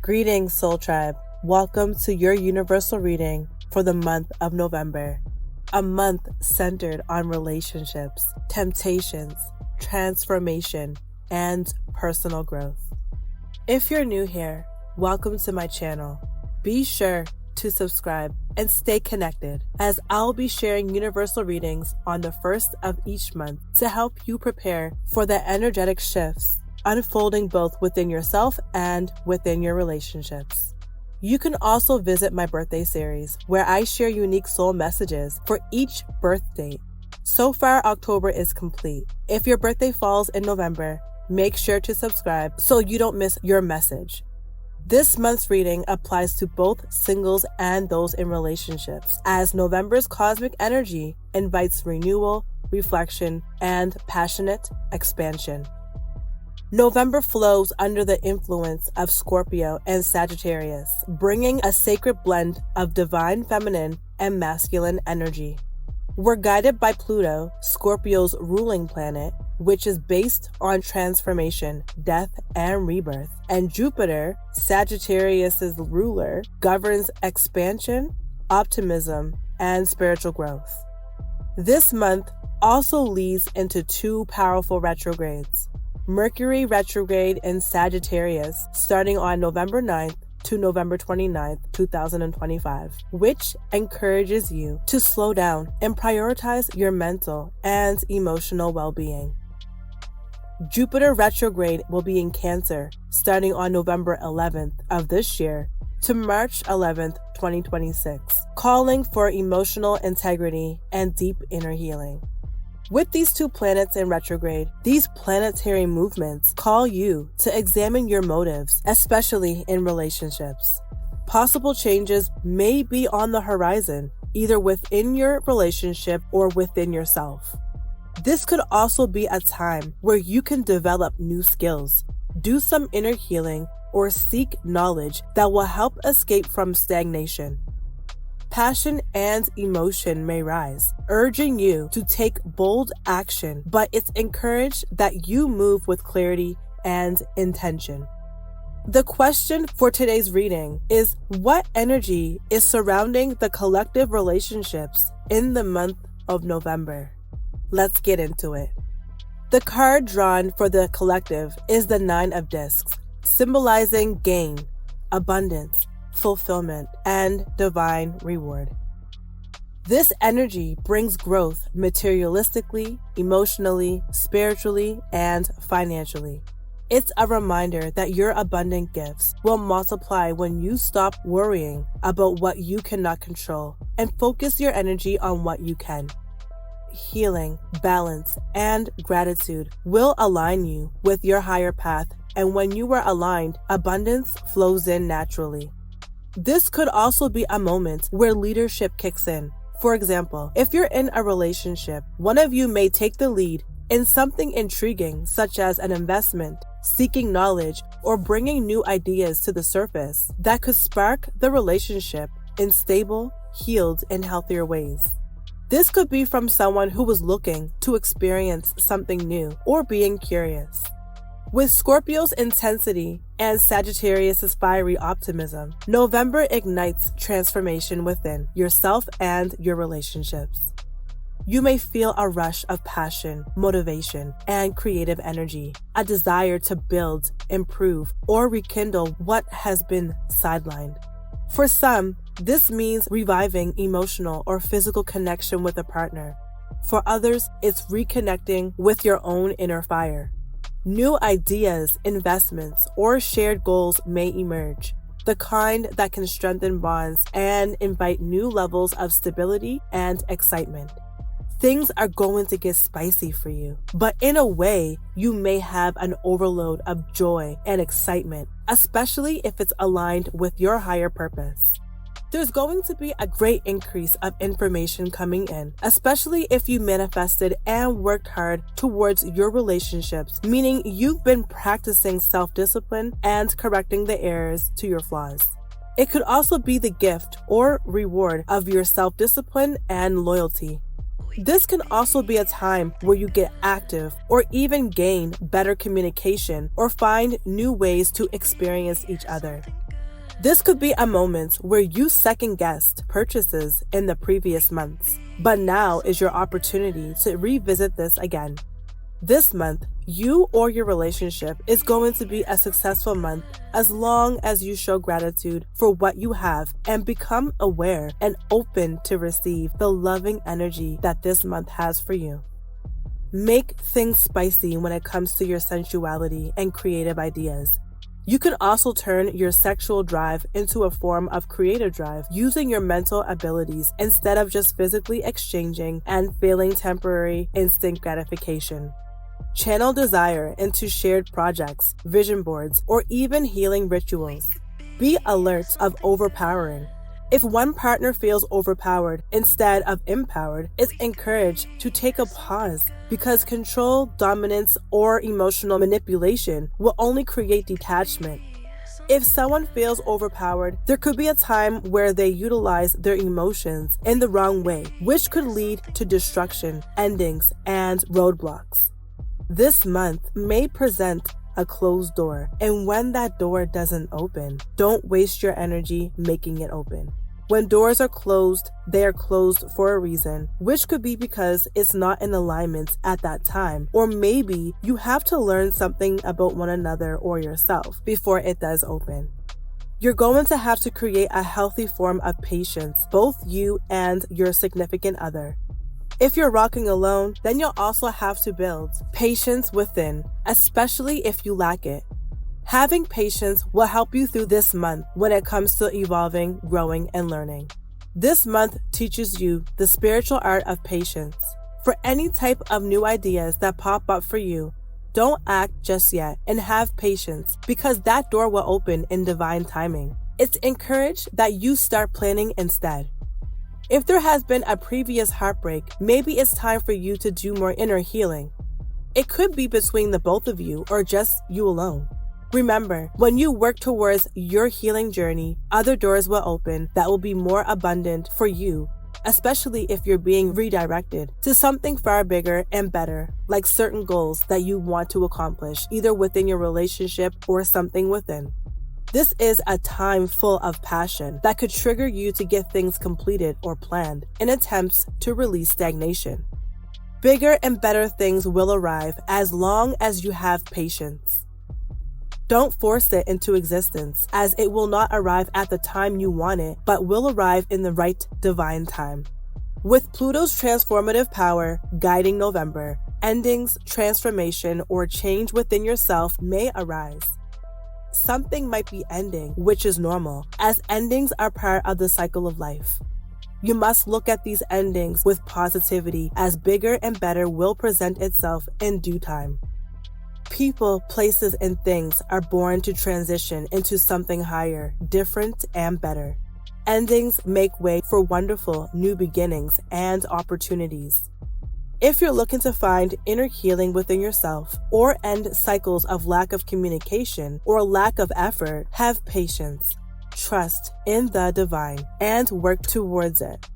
Greetings, Soul Tribe. Welcome to your universal reading for the month of November, a month centered on relationships, temptations, transformation, and personal growth. If you're new here, welcome to my channel. Be sure to subscribe and stay connected, as I'll be sharing universal readings on the first of each month to help you prepare for the energetic shifts unfolding both within yourself and within your relationships. You can also visit my birthday series, where I share unique soul messages for each birth date. So far, October is complete. If your birthday falls in November, make sure to subscribe so you don't miss your message. This month's reading applies to both singles and those in relationships, as November's cosmic energy invites renewal, reflection, and passionate expansion. November flows under the influence of Scorpio and Sagittarius, bringing a sacred blend of divine feminine and masculine energy. We're guided by Pluto, Scorpio's ruling planet, which is based on transformation, death, and rebirth, and Jupiter, Sagittarius's ruler, governs expansion, optimism, and spiritual growth. This month also leads into two powerful retrogrades. Mercury retrograde in Sagittarius starting on November 9th to November 29th, 2025, which encourages you to slow down and prioritize your mental and emotional well-being. Jupiter retrograde will be in Cancer starting on November 11th of this year to March 11th, 2026, calling for emotional integrity and deep inner healing. With these two planets in retrograde, these planetary movements call you to examine your motives, especially in relationships. Possible changes may be on the horizon, either within your relationship or within yourself. This could also be a time where you can develop new skills, do some inner healing, or seek knowledge that will help escape from stagnation. Passion and emotion may rise, urging you to take bold action, but it's encouraged that you move with clarity and intention. The question for today's reading is, what energy is surrounding the collective relationships in the month of November? Let's get into it. The card drawn for the collective is the Nine of Discs, symbolizing gain, abundance, fulfillment, and divine reward. This energy brings growth materialistically, emotionally, spiritually, and financially. It's a reminder that your abundant gifts will multiply when you stop worrying about what you cannot control and focus your energy on what you can. Healing, balance, and gratitude will align you with your higher path, and when you are aligned, abundance flows in naturally. This could also be a moment where leadership kicks in. For example, if you're in a relationship, one of you may take the lead in something intriguing, such as an investment, seeking knowledge, or bringing new ideas to the surface that could spark the relationship in stable, healed, and healthier ways. This could be from someone who was looking to experience something new or being curious. With Scorpio's intensity and Sagittarius's fiery optimism, November ignites transformation within yourself and your relationships. You may feel a rush of passion, motivation, and creative energy, a desire to build, improve, or rekindle what has been sidelined. For some, this means reviving emotional or physical connection with a partner. For others, it's reconnecting with your own inner fire. New ideas, investments, or shared goals may emerge, the kind that can strengthen bonds and invite new levels of stability and excitement. Things are going to get spicy for you, but in a way, you may have an overload of joy and excitement, especially if it's aligned with your higher purpose. There's going to be a great increase of information coming in, especially if you manifested and worked hard towards your relationships, meaning you've been practicing self-discipline and correcting the errors to your flaws. It could also be the gift or reward of your self-discipline and loyalty. This can also be a time where you get active or even gain better communication or find new ways to experience each other. This could be a moment where you second-guessed purchases in the previous months, but now is your opportunity to revisit this again. This month, you or your relationship is going to be a successful month as long as you show gratitude for what you have and become aware and open to receive the loving energy that this month has for you. Make things spicy when it comes to your sensuality and creative ideas. You can also turn your sexual drive into a form of creative drive using your mental abilities instead of just physically exchanging and feeling temporary instant gratification. Channel desire into shared projects, vision boards, or even healing rituals. Be alert of overpowering. If one partner feels overpowered instead of empowered, it's encouraged to take a pause because control, dominance, or emotional manipulation will only create detachment. If someone feels overpowered, there could be a time where they utilize their emotions in the wrong way, which could lead to destruction, endings, and roadblocks. This month may present a closed door, and when that door doesn't open, don't waste your energy making it open. When doors are closed, they are closed for a reason, which could be because it's not in alignment at that time, or maybe you have to learn something about one another or yourself before it does open. You're going to have to create a healthy form of patience, both you and your significant other. If you're rocking alone, then you'll also have to build patience within, especially if you lack it. Having patience will help you through this month when it comes to evolving, growing, and learning. This month teaches you the spiritual art of patience. For any type of new ideas that pop up for you, don't act just yet and have patience because that door will open in divine timing. It's encouraged that you start planning instead. If there has been a previous heartbreak, maybe it's time for you to do more inner healing. It could be between the both of you or just you alone. Remember, when you work towards your healing journey, other doors will open that will be more abundant for you, especially if you're being redirected to something far bigger and better, like certain goals that you want to accomplish, either within your relationship or something within. This is a time full of passion that could trigger you to get things completed or planned in attempts to release stagnation. Bigger and better things will arrive as long as you have patience. Don't force it into existence, as it will not arrive at the time you want it, but will arrive in the right divine time. With Pluto's transformative power guiding November, endings, transformation, or change within yourself may arise. Something might be ending, which is normal, as endings are part of the cycle of life. You must look at these endings with positivity, as bigger and better will present itself in due time. People, places, and things are born to transition into something higher, different, and better. Endings make way for wonderful new beginnings and opportunities. If you're looking to find inner healing within yourself or end cycles of lack of communication or lack of effort, have patience, trust in the divine, and work towards it.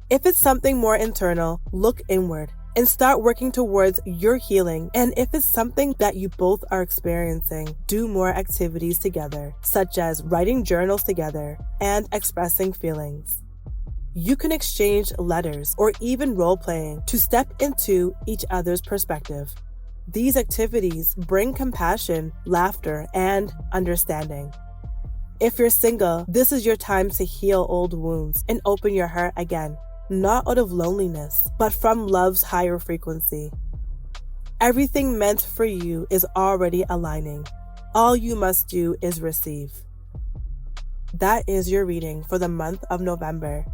If it's something more internal, look inward and start working towards your healing. And if it's something that you both are experiencing, do more activities together, such as writing journals together and expressing feelings. You can exchange letters or even role-playing to step into each other's perspective. These activities bring compassion, laughter, and understanding. If you're single, this is your time to heal old wounds and open your heart again, not out of loneliness, but from love's higher frequency. Everything meant for you is already aligning. All you must do is receive. That is your reading for the month of November.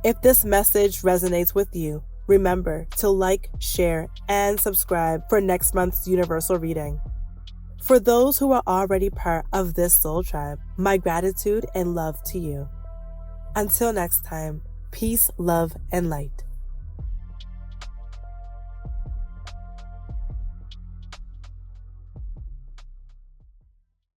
If this message resonates with you, remember to like, share, and subscribe for next month's universal reading. For those who are already part of this soul tribe, my gratitude and love to you. Until next time, peace, love, and light.